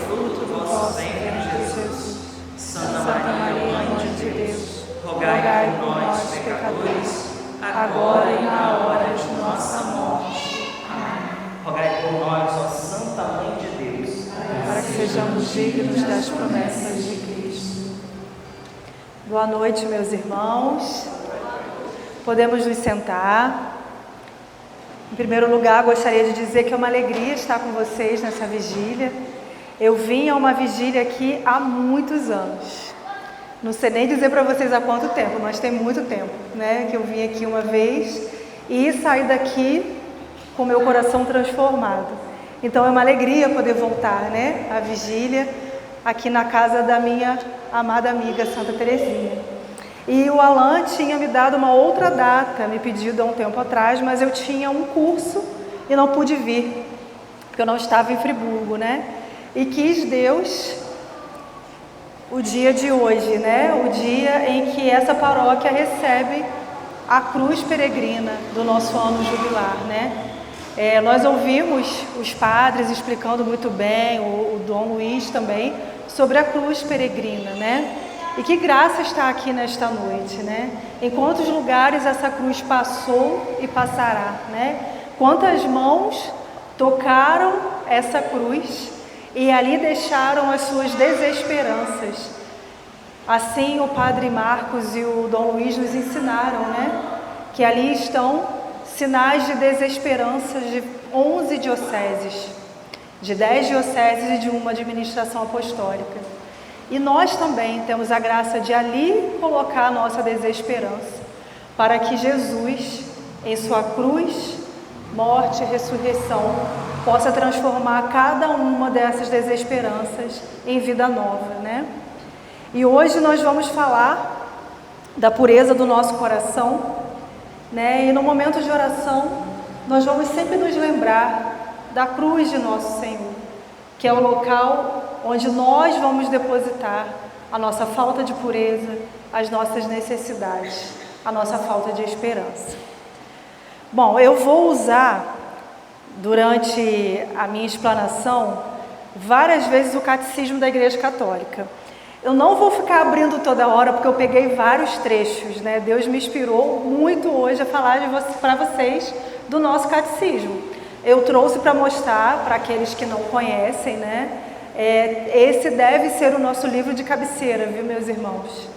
fruto do vosso ventre, Jesus. Santa Maria, Mãe de Deus, rogai por nós, pecadores, agora e na hora de nossa morte. Amém. Rogai por nós, ó Santa Mãe de Deus, para que sejamos dignos das promessas de Cristo. Boa noite, meus irmãos. Podemos nos sentar. Em primeiro lugar, gostaria de dizer que é uma alegria estar com vocês nessa vigília. Eu vim a uma vigília aqui há muitos anos. Não sei nem dizer para vocês há quanto tempo, mas tem muito tempo, né? Que eu vim aqui uma vez e saí daqui com meu coração transformado. Então é uma alegria poder voltar, né? À vigília aqui na casa da minha amada amiga Santa Terezinha. E o Alan tinha me dado uma outra data, me pedido há um tempo atrás, mas eu tinha um curso e não pude vir, porque eu não estava em Friburgo, né? E quis Deus o dia de hoje, né? O dia em que essa paróquia recebe a cruz peregrina do nosso ano jubilar, né? Nós ouvimos os padres explicando muito bem, o Dom Luiz também, sobre a cruz peregrina, né? E que graça está aqui nesta noite, né? Em quantos lugares essa cruz passou e passará, né? Quantas mãos tocaram essa cruz e ali deixaram as suas desesperanças. Assim o Padre Marcos e o Dom Luiz nos ensinaram, né? Que ali estão sinais de desesperança de 11 dioceses, de 10 dioceses e de uma administração apostólica. E nós também temos a graça de ali colocar a nossa desesperança, para que Jesus, em sua cruz, morte e ressurreição, possa transformar cada uma dessas desesperanças em vida nova, né? E hoje nós vamos falar da pureza do nosso coração, né? E no momento de oração, nós vamos sempre nos lembrar da cruz de nosso Senhor, que é o local onde nós vamos depositar a nossa falta de pureza, as nossas necessidades, a nossa falta de esperança. Bom, eu vou usar, durante a minha explanação, várias vezes o Catecismo da Igreja Católica. Eu não vou ficar abrindo toda hora, porque eu peguei vários trechos, né? Deus me inspirou muito hoje a falar para vocês do nosso Catecismo. Eu trouxe para mostrar para aqueles que não conhecem, né? Esse deve ser o nosso livro de cabeceira, viu, meus irmãos?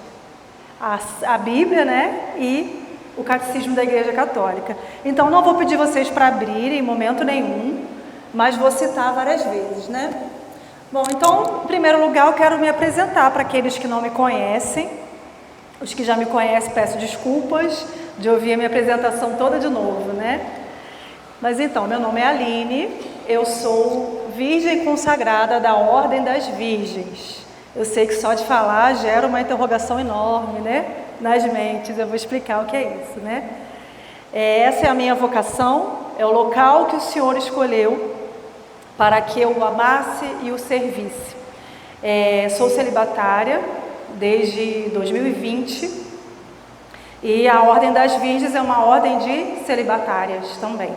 A Bíblia, né? E o Catecismo da Igreja Católica. Então, não vou pedir vocês para abrirem em momento nenhum, mas vou citar várias vezes, né? Bom, então, em primeiro lugar, eu quero me apresentar para aqueles que não me conhecem. Os que já me conhecem, peço desculpas de ouvir a minha apresentação toda de novo, né? Mas então, meu nome é Aline, eu sou Virgem consagrada da Ordem das Virgens. Eu sei que só de falar gera uma interrogação enorme, né? Nas mentes, eu vou explicar o que é isso, né? Essa é a minha vocação, é o local que o Senhor escolheu para que eu o amasse e o servisse. Sou celibatária desde 2020 e a Ordem das Virgens é uma ordem de celibatárias também.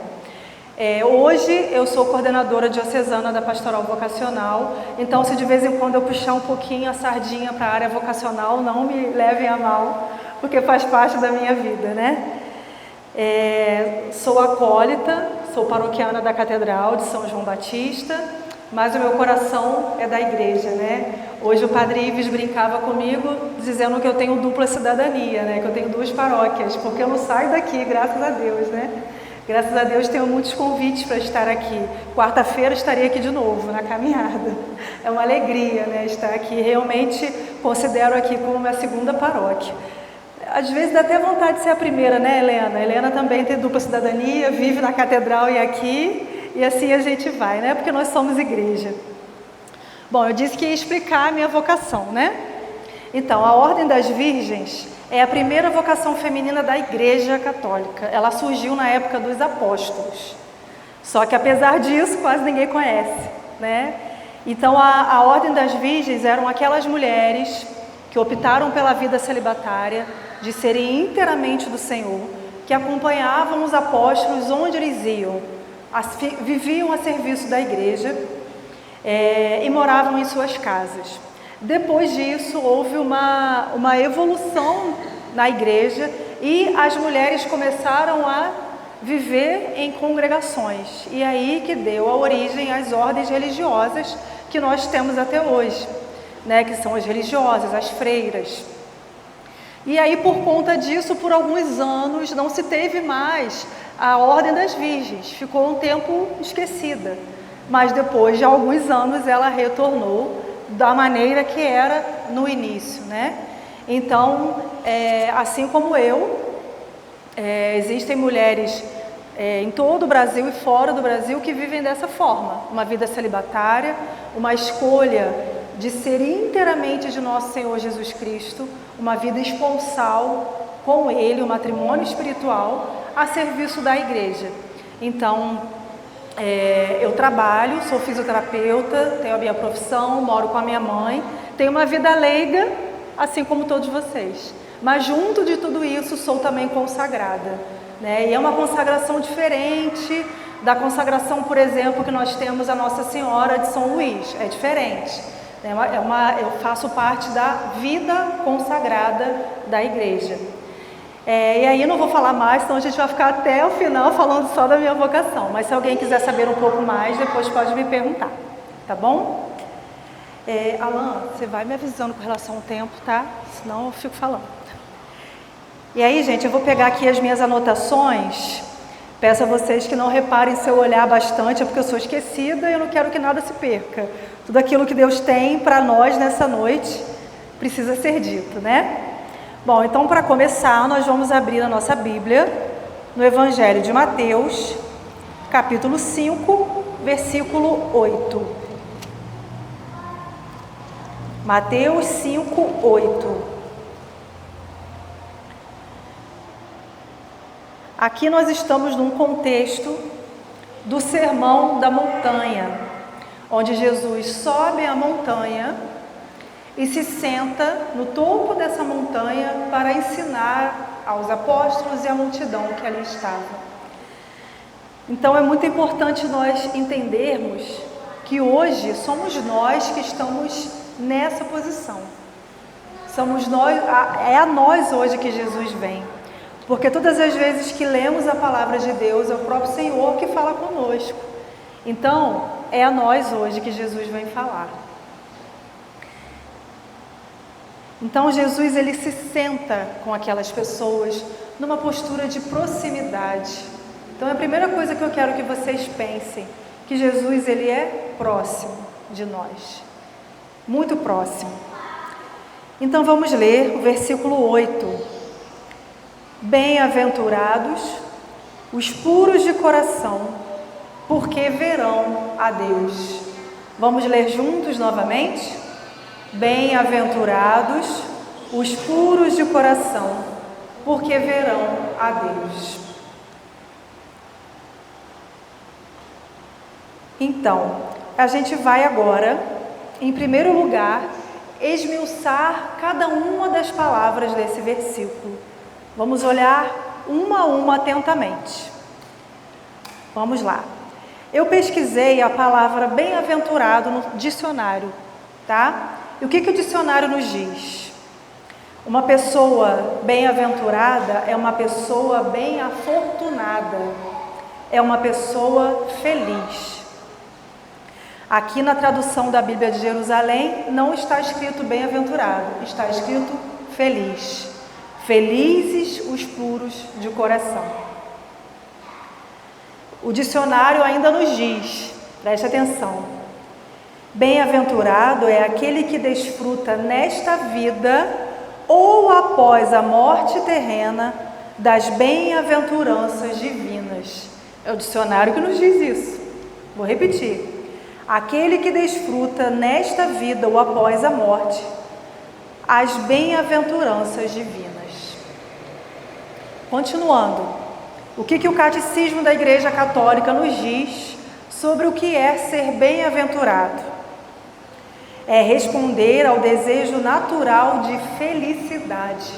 Hoje eu sou coordenadora diocesana da Pastoral Vocacional, então se de vez em quando eu puxar um pouquinho a sardinha para a área vocacional, não me levem a mal, porque faz parte da minha vida, né? Sou acólita, sou paroquiana da Catedral de São João Batista, mas o meu coração é da igreja, né? Hoje o Padre Ives brincava comigo dizendo que eu tenho dupla cidadania, né? Que eu tenho duas paróquias, porque eu não saio daqui, graças a Deus, né? Graças a Deus tenho muitos convites para estar aqui. Quarta-feira estarei aqui de novo, na caminhada. É uma alegria, né, estar aqui. Realmente considero aqui como minha segunda paróquia. Às vezes dá até vontade de ser a primeira, né, Helena? A Helena também tem dupla cidadania, vive na catedral e aqui, e assim a gente vai, né? Porque nós somos igreja. Bom, eu disse que ia explicar a minha vocação, né? Então, a Ordem das Virgens é a primeira vocação feminina da Igreja Católica. Ela surgiu na época dos apóstolos. Só que, apesar disso, quase ninguém conhece, né? Então, a Ordem das Virgens eram aquelas mulheres que optaram pela vida celibatária, de serem inteiramente do Senhor, que acompanhavam os apóstolos onde eles iam, viviam a serviço da Igreja, e moravam em suas casas. Depois disso, houve uma evolução na igreja e as mulheres começaram a viver em congregações. E aí que deu a origem às ordens religiosas que nós temos até hoje, né? Que são as religiosas, as freiras. E aí, por conta disso, por alguns anos, não se teve mais a Ordem das Virgens. Ficou um tempo esquecida. Mas depois de alguns anos, ela retornou da maneira que era no início, né? Então, assim como eu, existem mulheres em todo o Brasil e fora do Brasil que vivem dessa forma. Uma vida celibatária, uma escolha de ser inteiramente de nosso Senhor Jesus Cristo, uma vida esponsal com Ele, um matrimônio espiritual a serviço da igreja. Então, eu trabalho, sou fisioterapeuta, tenho a minha profissão, moro com a minha mãe, tenho uma vida leiga, assim como todos vocês. Mas junto de tudo isso, sou também consagrada, né? E é uma consagração diferente da consagração, por exemplo, que nós temos a Nossa Senhora de São Luís. É diferente. Eu faço parte da vida consagrada da igreja. E aí eu não vou falar mais, senão a gente vai ficar até o final falando só da minha vocação. Mas se alguém quiser saber um pouco mais, depois pode me perguntar, tá bom? Alan, você vai me avisando com relação ao tempo, tá? Senão eu fico falando. E aí, gente, eu vou pegar aqui as minhas anotações. Peço a vocês que não reparem se eu olhar bastante, é porque eu sou esquecida e eu não quero que nada se perca. Tudo aquilo que Deus tem para nós nessa noite precisa ser dito, né? Bom, então para começar, nós vamos abrir a nossa Bíblia no Evangelho de Mateus, capítulo 5, versículo 8. Mateus 5, 8. Aqui nós estamos num contexto do Sermão da Montanha, onde Jesus sobe a montanha e se senta no topo dessa montanha para ensinar aos apóstolos e à multidão que ali estava. Então é muito importante nós entendermos que hoje somos nós que estamos nessa posição. Somos nós, é a nós hoje que Jesus vem. Porque todas as vezes que lemos a palavra de Deus, é o próprio Senhor que fala conosco. Então, é a nós hoje que Jesus vem falar. Então, Jesus, ele se senta com aquelas pessoas numa postura de proximidade. Então, a primeira coisa que eu quero que vocês pensem, que Jesus, ele é próximo de nós. Muito próximo. Então, vamos ler o versículo 8. Bem-aventurados os puros de coração, porque verão a Deus. Vamos ler juntos novamente? Bem-aventurados os puros de coração, porque verão a Deus. Então, a gente vai agora, em primeiro lugar, esmiuçar cada uma das palavras desse versículo. Vamos olhar uma a uma atentamente. Vamos lá. Eu pesquisei a palavra bem-aventurado no dicionário, tá? E o que o dicionário nos diz? Uma pessoa bem-aventurada é uma pessoa bem-afortunada, é uma pessoa feliz. Aqui na tradução da Bíblia de Jerusalém não está escrito bem-aventurado, está escrito feliz. Felizes os puros de coração. O dicionário ainda nos diz, preste atenção, bem-aventurado é aquele que desfruta nesta vida ou após a morte terrena das bem-aventuranças divinas. É o dicionário que nos diz isso. Vou repetir. Aquele que desfruta nesta vida ou após a morte as bem-aventuranças divinas. Continuando, o que o Catecismo da Igreja Católica nos diz sobre o que é ser bem-aventurado? É responder ao desejo natural de felicidade.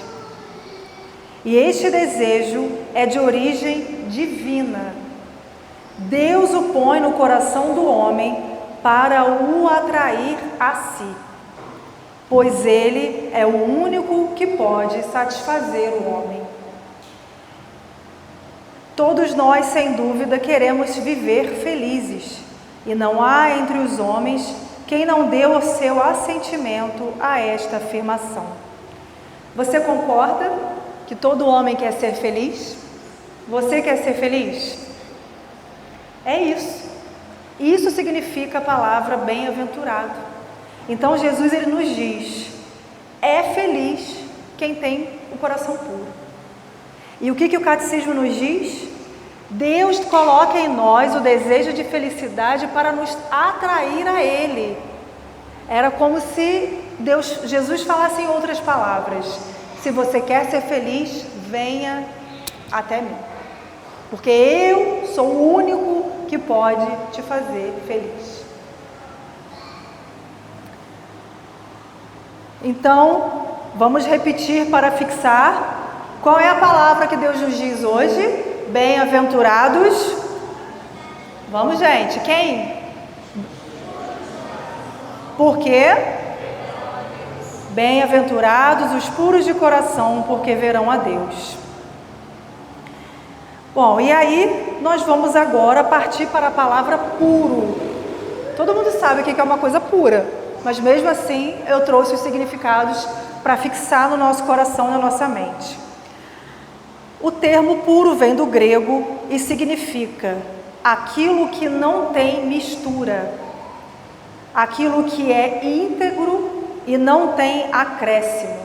E este desejo é de origem divina. Deus o põe no coração do homem para o atrair a si, pois ele é o único que pode satisfazer o homem. Todos nós, sem dúvida, queremos viver felizes, e não há entre os homens quem não dê o seu assentimento a esta afirmação. Você concorda que todo homem quer ser feliz? Você quer ser feliz? É isso. Isso significa a palavra bem-aventurado. Então Jesus ele nos diz: é feliz quem tem o coração puro. E o que o catecismo nos diz? Deus coloca em nós o desejo de felicidade para nos atrair a Ele. Era como se Jesus falasse em outras palavras: se você quer ser feliz, venha até mim, porque eu sou o único que pode te fazer feliz. Então, vamos repetir para fixar. Qual é a palavra que Deus nos diz hoje? Bem-aventurados. Vamos, gente, quem? Por quê? Bem-aventurados os puros de coração, porque verão a Deus. Bom, e aí nós vamos agora partir para a palavra puro. Todo mundo sabe o que é uma coisa pura, mas mesmo assim eu trouxe os significados para fixar no nosso coração e na nossa mente. O termo puro vem do grego e significa aquilo que não tem mistura, aquilo que é íntegro e não tem acréscimo.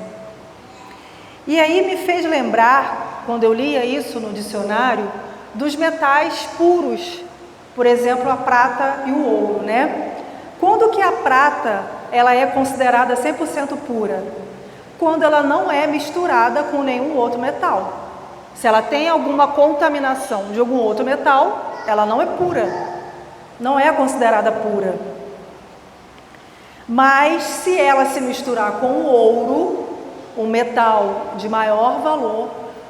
E aí me fez lembrar, quando eu lia isso no dicionário, dos metais puros, por exemplo, a prata e o ouro, né? Quando que a prata ela é considerada 100% pura? Quando ela não é misturada com nenhum outro metal. Se ela tem alguma contaminação de algum outro metal, ela não é pura, não é considerada pura. Mas se ela se misturar com o ouro, um metal de maior valor,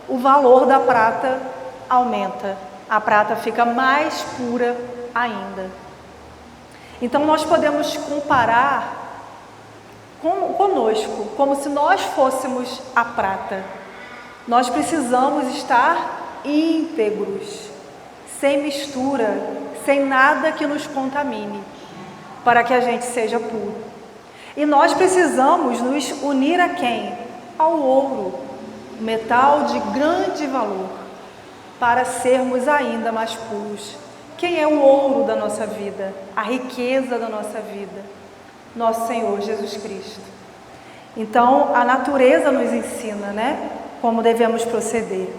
o valor da prata aumenta. A prata fica mais pura ainda. Então nós podemos comparar conosco, como se nós fôssemos a prata. Nós precisamos estar íntegros, sem mistura, sem nada que nos contamine, para que a gente seja puro. E nós precisamos nos unir a quem? Ao ouro, metal de grande valor, para sermos ainda mais puros. Quem é o ouro da nossa vida? A riqueza da nossa vida? Nosso Senhor Jesus Cristo. Então, a natureza nos ensina, né? Como devemos proceder.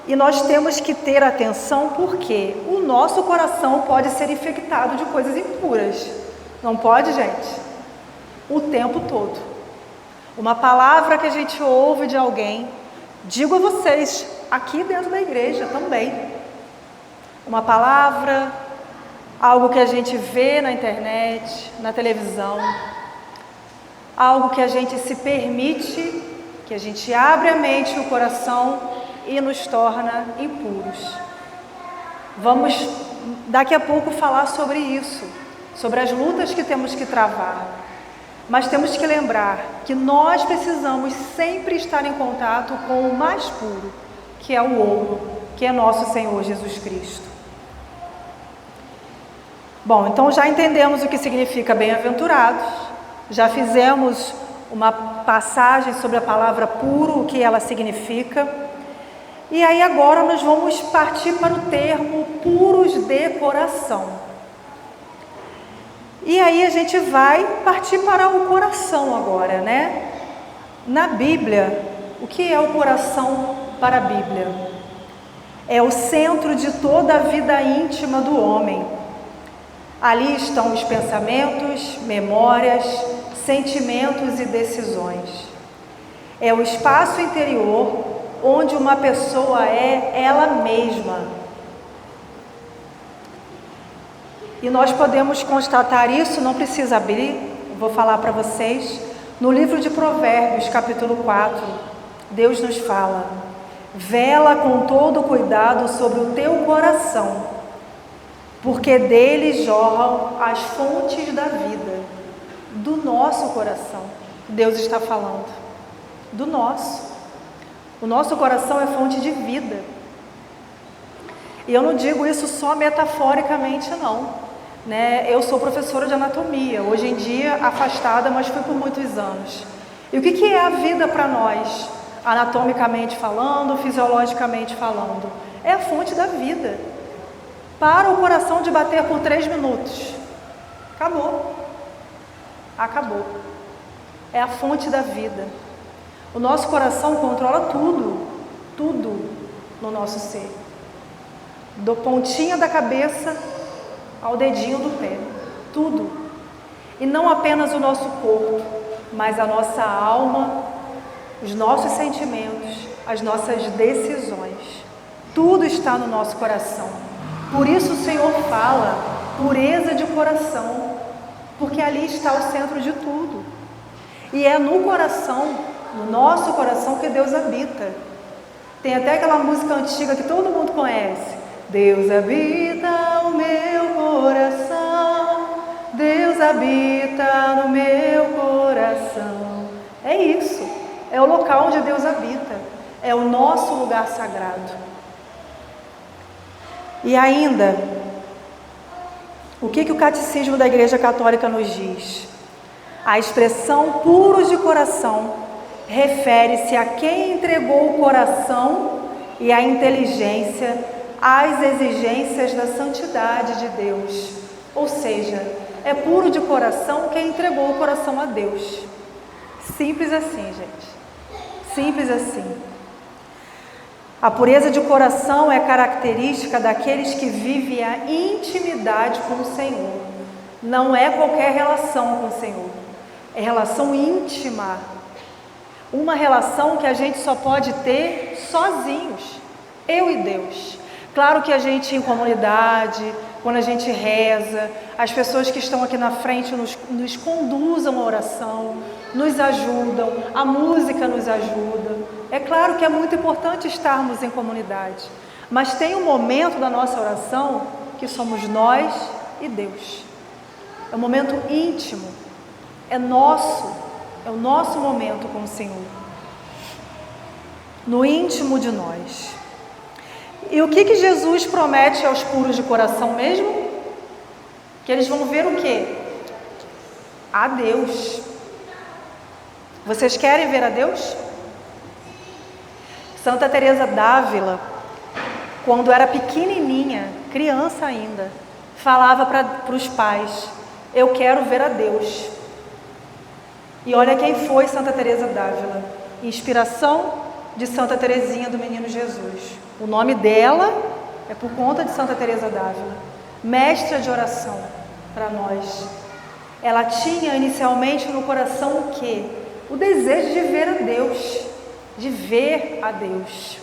E nós temos que ter atenção porque o nosso coração pode ser infectado de coisas impuras. Não pode, gente? O tempo todo. Uma palavra que a gente ouve de alguém, digo a vocês, aqui dentro da igreja também. Uma palavra, algo que a gente vê na internet, na televisão, algo que a gente se permite, que a gente abre a mente e o coração e nos torna impuros. Vamos daqui a pouco falar sobre isso, sobre as lutas que temos que travar. Mas temos que lembrar que nós precisamos sempre estar em contato com o mais puro, que é o ouro, que é nosso Senhor Jesus Cristo. Bom, então já entendemos o que significa bem-aventurados, já fizemos uma passagem sobre a palavra puro, o que ela significa. E aí agora nós vamos partir para o termo puros de coração. E aí a gente vai partir para o coração agora, né? Na Bíblia, o que é o coração para a Bíblia? É o centro de toda a vida íntima do homem. Ali estão os pensamentos, memórias, sentimentos e decisões. É o espaço interior onde uma pessoa é ela mesma. E nós podemos constatar isso, não precisa abrir, vou falar para vocês. No livro de Provérbios, capítulo 4, Deus nos fala: vela com todo cuidado sobre o teu coração, porque dele jorram as fontes da vida, do nosso coração. Deus está falando, do nosso. O nosso coração é fonte de vida. E eu não digo isso só metaforicamente, não. Eu sou professora de anatomia, hoje em dia afastada, mas fui por muitos anos. E o que é a vida para nós? Anatomicamente falando, fisiologicamente falando. É a fonte da vida. Para o coração de bater por 3 minutos. Acabou. Acabou. É a fonte da vida. O nosso coração controla tudo. Tudo no nosso ser. Do pontinha da cabeça ao dedinho do pé. Tudo. E não apenas o nosso corpo, mas a nossa alma, os nossos sentimentos, as nossas decisões. Tudo está no nosso coração. Por isso o Senhor fala, pureza de coração, porque ali está o centro de tudo. E é no coração, no nosso coração, que Deus habita. Tem até aquela música antiga que todo mundo conhece. Deus habita o meu coração, Deus habita no meu coração. É isso, é o local onde Deus habita, é o nosso lugar sagrado. E ainda, o que o Catecismo da Igreja Católica nos diz? A expressão puros de coração refere-se a quem entregou o coração e a inteligência às exigências da santidade de Deus. Ou seja, é puro de coração quem entregou o coração a Deus. Simples assim, gente. Simples assim. A pureza de coração é característica daqueles que vivem a intimidade com o Senhor. Não é qualquer relação com o Senhor. É relação íntima. Uma relação que a gente só pode ter sozinhos. Eu e Deus. Claro que a gente em comunidade, quando a gente reza, as pessoas que estão aqui na frente nos conduzam à oração, nos ajudam, a música nos ajuda. É claro que é muito importante estarmos em comunidade, mas tem um momento da nossa oração que somos nós e Deus. É um momento íntimo, é o nosso momento com o Senhor, no íntimo de nós. E o que Jesus promete aos puros de coração mesmo? Que eles vão ver o quê? A Deus. Vocês querem ver a Deus? Santa Teresa d'Ávila, quando era pequenininha, criança ainda, falava para os pais: eu quero ver a Deus. E olha quem foi Santa Teresa d'Ávila, inspiração de Santa Teresinha do Menino Jesus. O nome dela é por conta de Santa Teresa d'Ávila, mestra de oração para nós. Ela tinha inicialmente no coração o quê? O desejo de ver a Deus, de ver a Deus.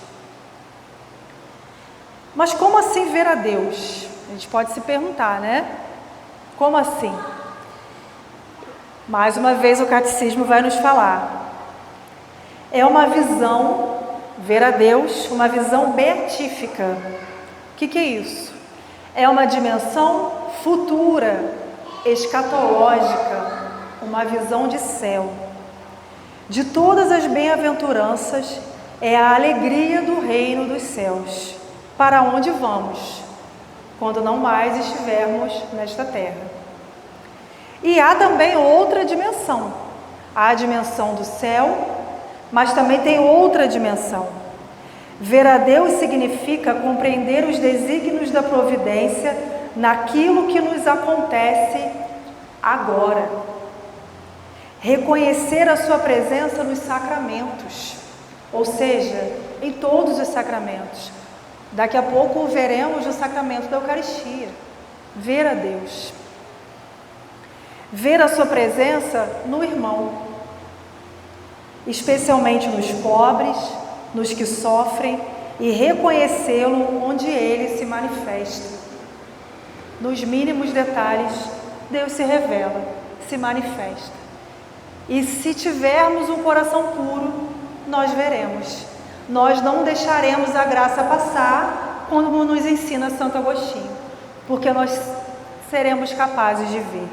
Mas como assim ver a Deus? A gente pode se perguntar, né? Como assim? Mais uma vez o Catecismo vai nos falar. É uma visão, ver a Deus, uma visão beatífica. O que é isso? É uma dimensão futura, escatológica, uma visão de céu. De todas as bem-aventuranças, é a alegria do reino dos céus, para onde vamos, quando não mais estivermos nesta terra. E há também outra dimensão, há a dimensão do céu, mas também tem outra dimensão. Ver a Deus significa compreender os desígnios da providência naquilo que nos acontece agora. Reconhecer a sua presença nos sacramentos, ou seja, em todos os sacramentos. Daqui a pouco veremos o sacramento da Eucaristia. Ver a Deus. Ver a sua presença no irmão, especialmente nos pobres, nos que sofrem, e reconhecê-lo onde ele se manifesta. Nos mínimos detalhes, Deus se revela, se manifesta. E se tivermos um coração puro, nós veremos. Nós não deixaremos a graça passar, como nos ensina Santo Agostinho. porque nós seremos capazes de ver.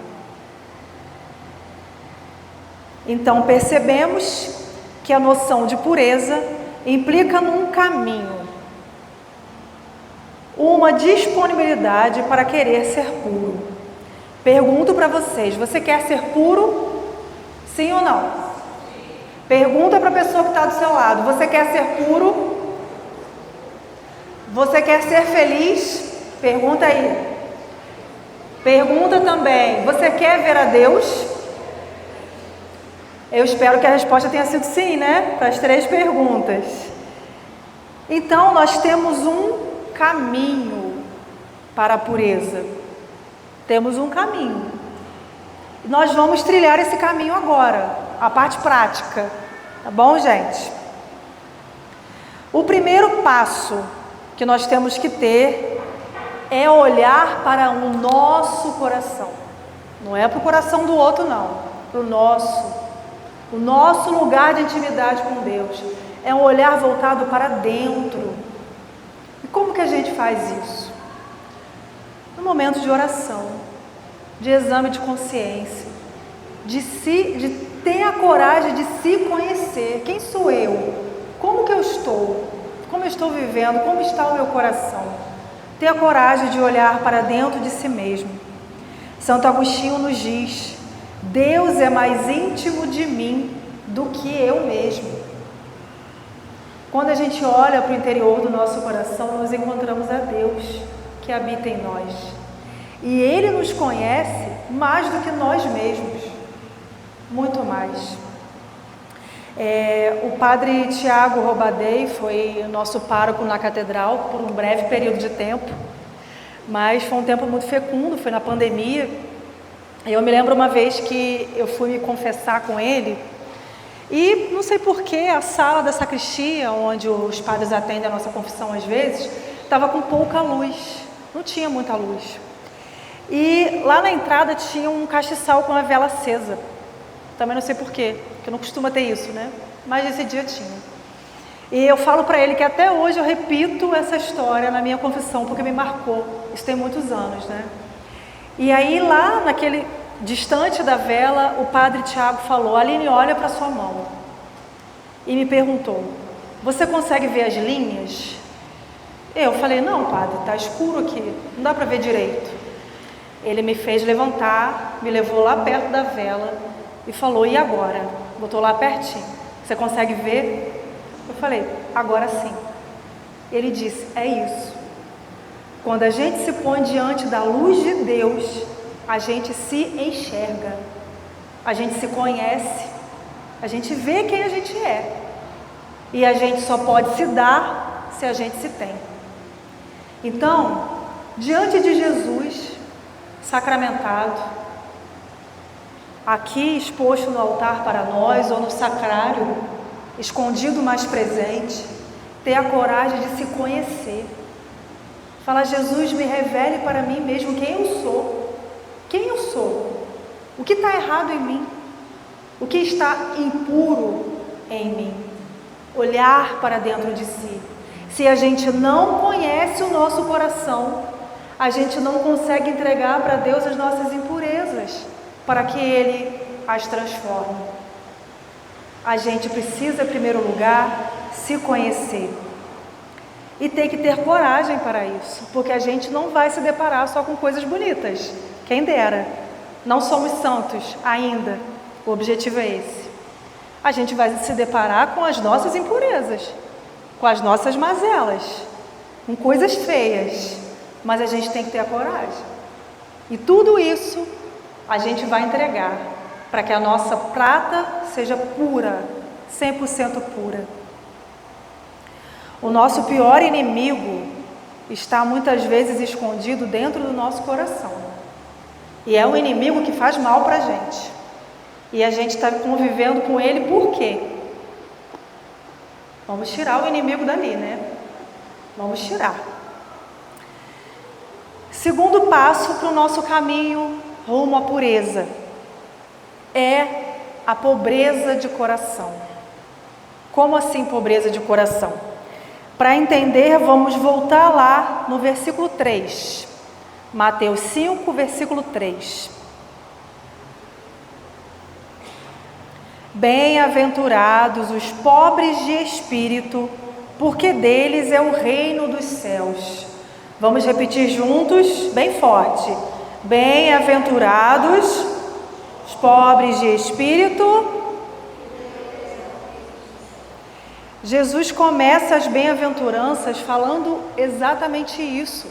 Então percebemos que a noção de pureza implica num caminho, uma disponibilidade para querer ser puro. Pergunto para vocês, você quer ser puro? Sim ou não? Pergunta para a pessoa que está do seu lado, você quer ser puro? Você quer ser feliz? Pergunta aí. Pergunta também, você quer ver a Deus? Eu espero que a resposta tenha sido sim, né? Para as 3 perguntas. Então, nós temos um caminho para a pureza. Temos um caminho. Nós vamos trilhar esse caminho agora, a parte prática. Tá bom, gente? O primeiro passo que nós temos que ter é olhar para o nosso coração. Não é para o coração do outro, não. Para o nosso. O nosso lugar de intimidade com Deus é um olhar voltado para dentro. E como que a gente faz isso? No momento de oração, de exame de consciência, de ter a coragem de se conhecer. Quem sou eu? Como que eu estou? Como eu estou vivendo? Como está o meu coração? Ter a coragem de olhar para dentro de si mesmo. Santo Agostinho nos diz: Deus é mais íntimo de mim do que eu mesmo. Quando a gente olha para o interior do nosso coração, nós encontramos a Deus que habita em nós. E Ele nos conhece mais do que nós mesmos. Muito mais. O padre Tiago Robadei foi nosso pároco na catedral por um breve período de tempo, mas foi um tempo muito fecundo, foi na pandemia. Eu me lembro uma vez que eu fui me confessar com ele e não sei porquê, a sala da sacristia, onde os padres atendem a nossa confissão às vezes, estava com pouca luz, não tinha muita luz. E lá na entrada tinha um castiçal com a vela acesa. Também não sei porquê, porque não costuma ter isso, né? Mas esse dia tinha. E eu falo para ele que até hoje eu repito essa história na minha confissão, porque me marcou. Isso tem muitos anos, né? E aí lá, naquele distante da vela, o padre Tiago falou: Aline, olha para sua mão. E me perguntou: você consegue ver as linhas? Eu falei: não, padre, está escuro aqui, não dá para ver direito. Ele me fez levantar, me levou lá perto da vela e falou: e agora? Botou lá pertinho. Você consegue ver? Eu falei: agora sim. Ele disse: é isso. Quando a gente se põe diante da luz de Deus, a gente se enxerga, a gente se conhece, a gente vê quem a gente é. E a gente só pode se dar se a gente se tem. Então, diante de Jesus sacramentado, aqui exposto no altar para nós, ou no sacrário, escondido mais presente, ter a coragem de se conhecer. Falar: Jesus, me revele para mim mesmo quem eu sou. Quem eu sou? O que está errado em mim? O que está impuro em mim? Olhar para dentro de si. Se a gente não conhece o nosso coração, a gente não consegue entregar para Deus as nossas impurezas, para que Ele as transforme. A gente precisa, em primeiro lugar, se conhecer. E tem que ter coragem para isso, porque a gente não vai se deparar só com coisas bonitas. Quem dera. Não somos santos ainda. O objetivo é esse. A gente vai se deparar com as nossas impurezas, com as nossas mazelas, com coisas feias. Mas a gente tem que ter a coragem. E tudo isso a gente vai entregar para que a nossa prata seja pura, 100% pura. O nosso pior inimigo está muitas vezes escondido dentro do nosso coração. E é um inimigo que faz mal para a gente. E a gente está convivendo com ele por quê? Vamos tirar o inimigo dali, né? Vamos tirar. Segundo passo para o nosso caminho rumo à pureza é a pobreza de coração. Como assim pobreza de coração? Para entender, vamos voltar lá no versículo 3. Mateus 5, versículo 3. Bem-aventurados os pobres de espírito, porque deles é o reino dos céus. Vamos repetir juntos, bem forte. Bem-aventurados os pobres de espírito. Jesus começa as bem-aventuranças falando exatamente isso.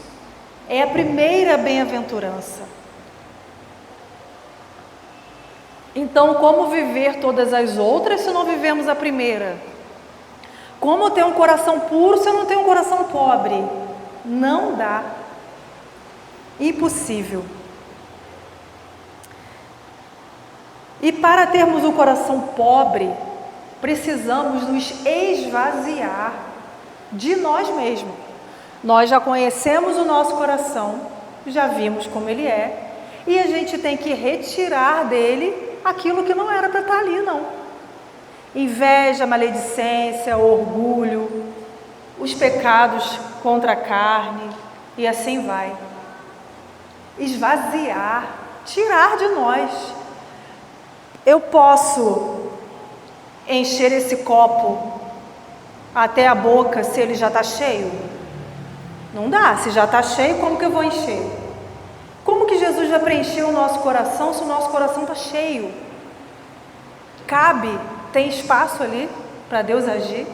É a primeira bem-aventurança. Então, como viver todas as outras se não vivemos a primeira? Como ter um coração puro se eu não tenho um coração pobre? Não dá. Impossível. E para termos um coração pobre, precisamos nos esvaziar de nós mesmos. Nós já conhecemos o nosso coração, já vimos como ele é, e a gente tem que retirar dele aquilo que não era para estar ali, não. Inveja, maledicência, orgulho, os pecados contra a carne, e assim vai. Esvaziar, tirar de nós. Eu posso encher esse copo até a boca se ele já está cheio? Não dá. Se já está cheio, como que eu vou encher? Como que Jesus vai preencher o nosso coração se o nosso coração está cheio? Cabe, tem espaço ali para Deus agir?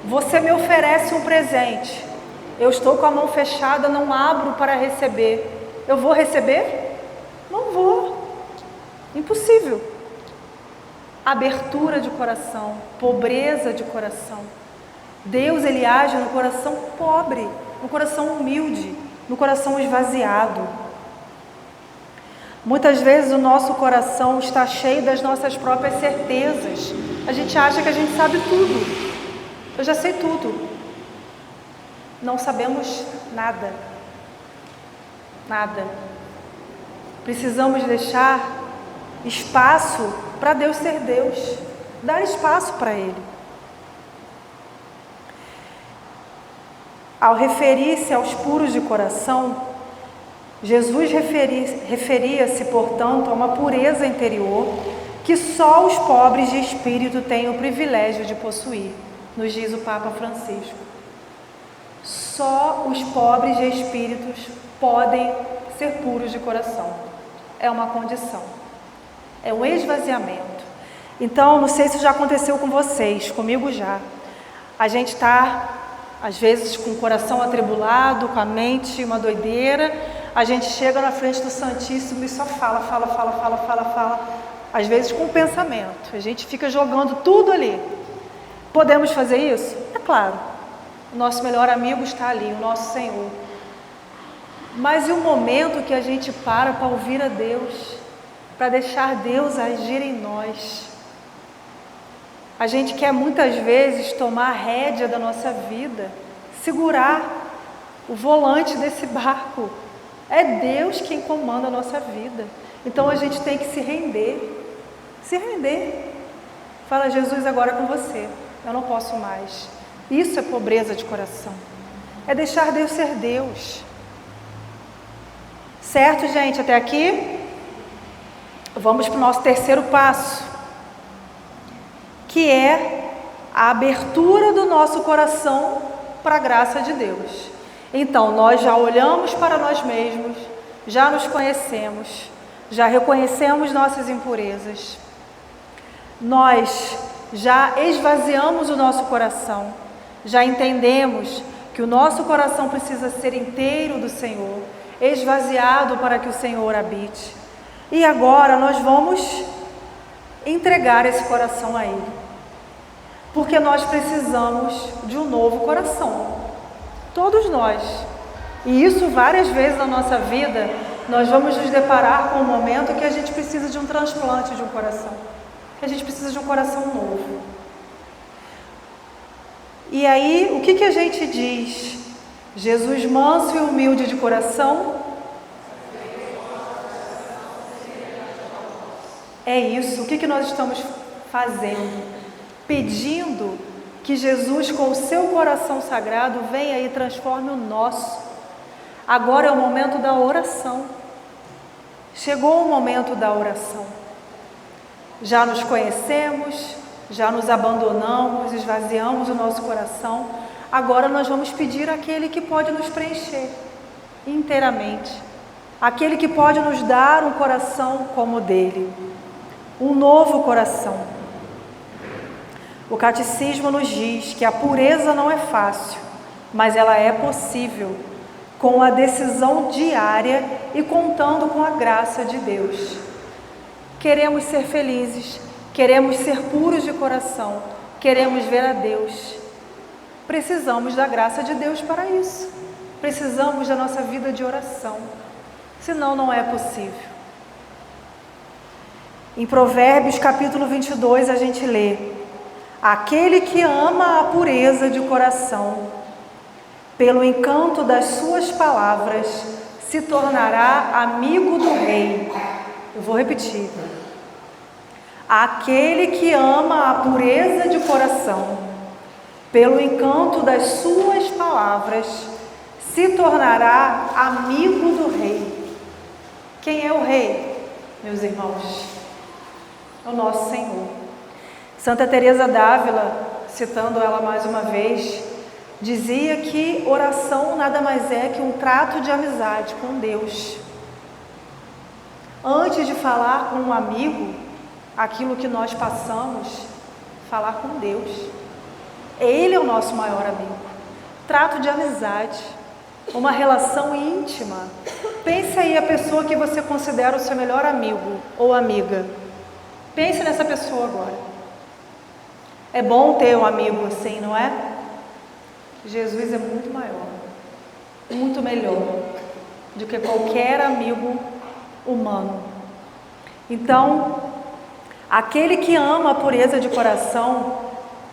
Você me oferece um presente, eu estou com a mão fechada, não abro para receber. Eu vou receber? Não vou. Impossível. Abertura de coração, pobreza de coração. Deus, ele age no coração pobre, no coração humilde, no coração esvaziado. Muitas vezes o nosso coração está cheio das nossas próprias certezas. A gente acha que a gente sabe tudo. Eu já sei tudo. Não sabemos nada. Nada. Precisamos deixar espaço para Deus ser Deus. Dar espaço para Ele. Ao referir-se aos puros de coração, Jesus referia-se, portanto, a uma pureza interior que só os pobres de espírito têm o privilégio de possuir, nos diz o Papa Francisco. Só os pobres de espíritos podem ser puros de coração. É uma condição. É um esvaziamento. Então, não sei se já aconteceu com vocês, comigo já. A gente está, às vezes, com o coração atribulado, com a mente uma doideira. A gente chega na frente do Santíssimo e só fala. Às vezes com o pensamento. A gente fica jogando tudo ali. Podemos fazer isso? É claro. O nosso melhor amigo está ali, o nosso Senhor. Mas e o momento que a gente para ouvir a Deus? Para deixar Deus agir em nós? A gente quer muitas vezes tomar a rédea da nossa vida, segurar o volante desse barco. É Deus quem comanda a nossa vida. Então a gente tem que se render. Se render. Fala, Jesus, agora é com você. Eu não posso mais. Isso é pobreza de coração. É deixar Deus ser Deus. Certo, gente? Até aqui? Vamos para o nosso terceiro passo, que é a abertura do nosso coração para a graça de Deus. Então, nós já olhamos para nós mesmos, já nos conhecemos, já reconhecemos nossas impurezas, nós já esvaziamos o nosso coração, já entendemos que o nosso coração precisa ser inteiro do Senhor, esvaziado para que o Senhor habite. E agora nós vamos entregar esse coração a Ele, porque nós precisamos de um novo coração, todos nós. E isso várias vezes na nossa vida, nós vamos nos deparar com um momento que a gente precisa de um transplante de um coração, que a gente precisa de um coração novo. E aí, o que a gente diz? Jesus manso e humilde de coração? É isso. O que nós estamos fazendo? Pedindo que Jesus, com o seu coração sagrado, venha e transforme o nosso. Agora é o momento da oração. Chegou o momento da oração. Já nos conhecemos, já nos abandonamos, esvaziamos o nosso coração. Agora nós vamos pedir àquele que pode nos preencher inteiramente. Aquele que pode nos dar um coração como o dele. Um novo coração. O catecismo nos diz que a pureza não é fácil, mas ela é possível com a decisão diária e contando com a graça de Deus. Queremos ser felizes, queremos ser puros de coração, queremos ver a Deus. Precisamos da graça de Deus para isso. Precisamos da nossa vida de oração, senão não é possível. Em Provérbios capítulo 22 a gente lê: aquele que ama a pureza de coração, pelo encanto das suas palavras, se tornará amigo do rei. Eu vou repetir. Aquele que ama a pureza de coração, pelo encanto das suas palavras, se tornará amigo do rei. Quem é o rei, meus irmãos? É o nosso Senhor. Santa Teresa d'Ávila, citando ela mais uma vez, dizia que oração nada mais é que um trato de amizade com Deus. Antes de falar com um amigo, aquilo que nós passamos, falar com Deus. Ele é o nosso maior amigo. Trato de amizade, uma relação íntima. Pense aí a pessoa que você considera o seu melhor amigo ou amiga. Pense nessa pessoa agora. É bom ter um amigo assim, não é? Jesus é muito maior, muito melhor do que qualquer amigo humano. Então, aquele que ama a pureza de coração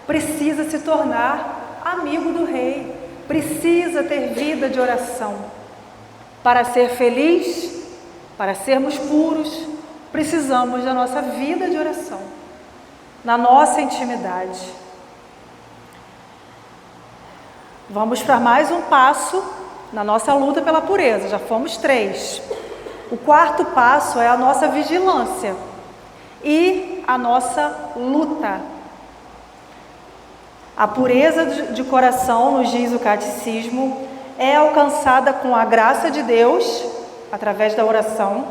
precisa se tornar amigo do rei, precisa ter vida de oração. Para ser feliz, para sermos puros, precisamos da nossa vida de oração, na nossa intimidade. Vamos para mais um passo na nossa luta pela pureza, já fomos 3. O quarto passo é a nossa vigilância e a nossa luta. A pureza de coração, nos diz o catecismo, é alcançada com a graça de Deus, através da oração,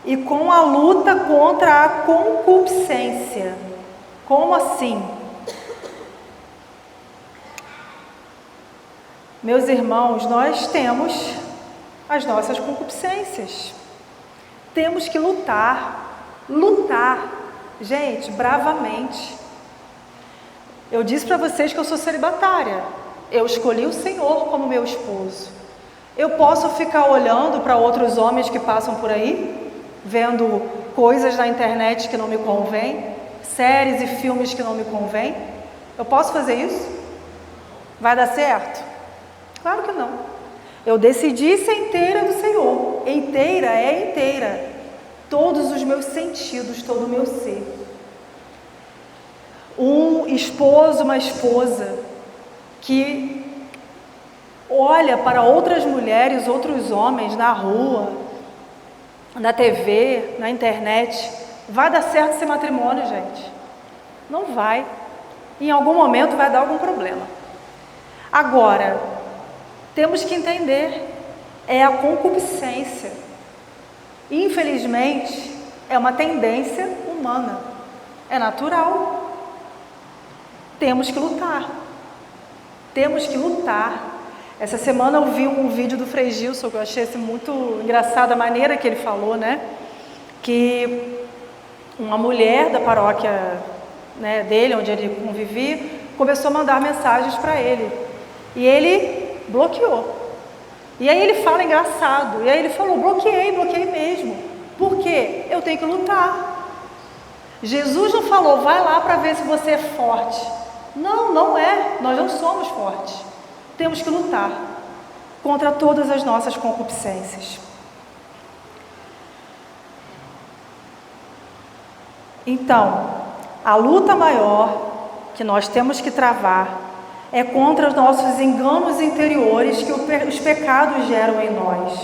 e com a luta contra a concupiscência. Como assim? Meus irmãos, nós temos as nossas concupiscências. Temos que lutar, gente, bravamente. Eu disse para vocês que eu sou celibatária. Eu escolhi o Senhor como meu esposo. Eu posso ficar olhando para outros homens que passam por aí, vendo coisas na internet que não me convém, séries e filmes que não me convém? Eu posso fazer isso? Vai dar certo? Claro que não. Eu decidi ser inteira do Senhor. Inteira é inteira. Todos os meus sentidos, todo o meu ser. Um esposo, uma esposa que olha para outras mulheres, outros homens na rua, na TV, na internet, vai dar certo esse matrimônio, gente? Não vai. Em algum momento vai dar algum problema. Agora, temos que entender, é a concupiscência. Infelizmente, é uma tendência humana, é natural. Temos que lutar. Temos que lutar. Essa semana eu vi um vídeo do Frei Gilson, que eu achei muito engraçada a maneira que ele falou, né? Que uma mulher da paróquia, né, dele, onde ele convivia, começou a mandar mensagens para ele. E ele bloqueou. E aí ele fala engraçado. E aí ele falou, bloqueei mesmo. Por quê? Eu tenho que lutar. Jesus não falou, vai lá para ver se você é forte. Não, não é. Nós não somos fortes. Temos que lutar contra todas as nossas concupiscências. Então, a luta maior que nós temos que travar é contra os nossos enganos interiores que os pecados geram em nós.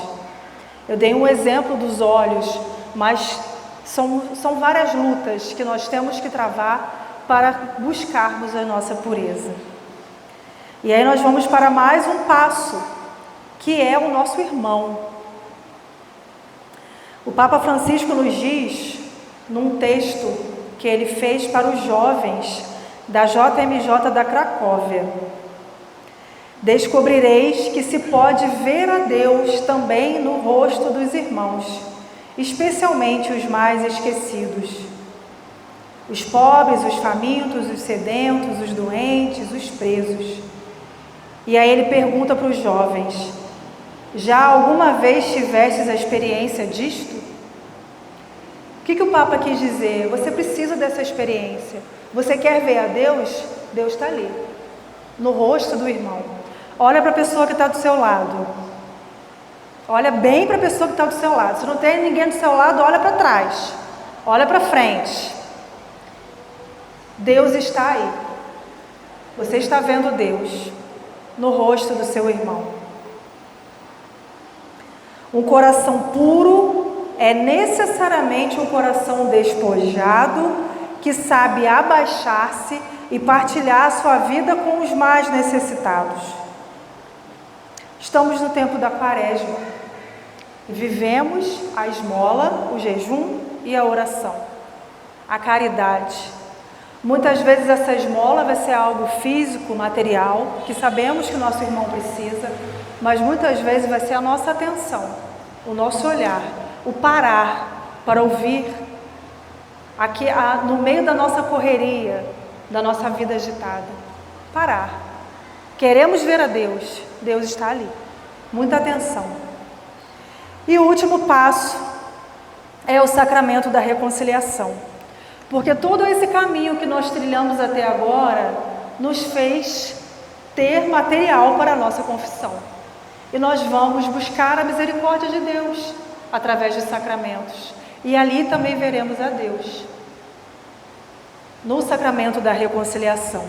Eu dei um exemplo dos olhos, mas são várias lutas que nós temos que travar para buscarmos a nossa pureza. E aí nós vamos para mais um passo, que é o nosso irmão. O Papa Francisco nos diz, num texto que ele fez para os jovens da JMJ da Cracóvia: descobrireis que se pode ver a Deus também no rosto dos irmãos, especialmente os mais esquecidos, os pobres, os famintos, os sedentos, os doentes, os presos. E aí ele pergunta para os jovens: já alguma vez tivestes a experiência disto? O que o Papa quis dizer? Você precisa dessa experiência. Você quer ver a Deus? Deus está ali, no rosto do irmão. Olha para a pessoa que está do seu lado. Olha bem para a pessoa que está do seu lado. Se não tem ninguém do seu lado, olha para trás. Olha para frente. Deus está aí. Você está vendo Deus no rosto do seu irmão. Um coração puro é necessariamente um coração despojado, que sabe abaixar-se e partilhar a sua vida com os mais necessitados. Estamos no tempo da Quaresma. Vivemos a esmola, o jejum e a oração, a caridade. Muitas vezes essa esmola vai ser algo físico, material, que sabemos que o nosso irmão precisa, mas muitas vezes vai ser a nossa atenção, o nosso olhar, o parar para ouvir, aqui no meio da nossa correria, da nossa vida agitada. Parar. Queremos ver a Deus, Deus está ali. Muita atenção. E o último passo é o sacramento da reconciliação. Porque todo esse caminho que nós trilhamos até agora nos fez ter material para a nossa confissão. E nós vamos buscar a misericórdia de Deus através dos sacramentos. E ali também veremos a Deus, no sacramento da reconciliação.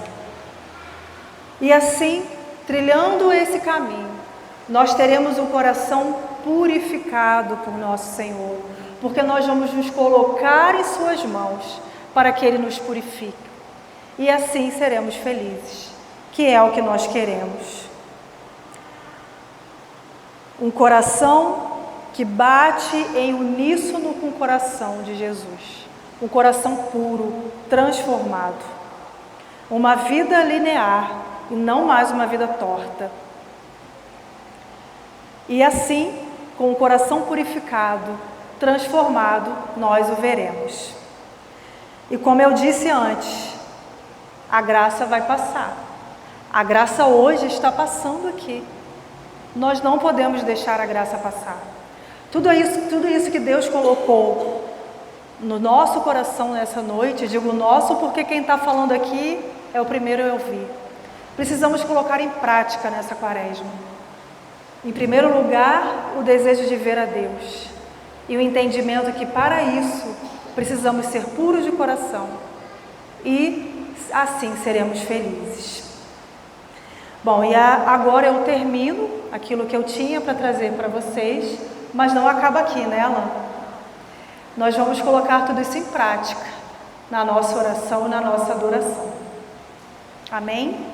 E assim, trilhando esse caminho, nós teremos o coração purificado por nosso Senhor, porque nós vamos nos colocar em suas mãos para que Ele nos purifique. E assim seremos felizes, que é o que nós queremos. Um coração que bate em uníssono com o coração de Jesus. Um coração puro, transformado. Uma vida linear e não mais uma vida torta. E assim, com o coração purificado, transformado, nós o veremos. E como eu disse antes, a graça vai passar. A graça hoje está passando aqui. Nós não podemos deixar a graça passar. Tudo isso que Deus colocou no nosso coração nessa noite, digo nosso porque quem está falando aqui é o primeiro a ouvir. Precisamos colocar em prática nessa Quaresma. Em primeiro lugar, o desejo de ver a Deus e o entendimento que para isso precisamos ser puros de coração e assim seremos felizes. Bom, e agora eu termino aquilo que eu tinha para trazer para vocês, mas não acaba aqui, né, Alan? Nós vamos colocar tudo isso em prática na nossa oração e na nossa adoração. Amém?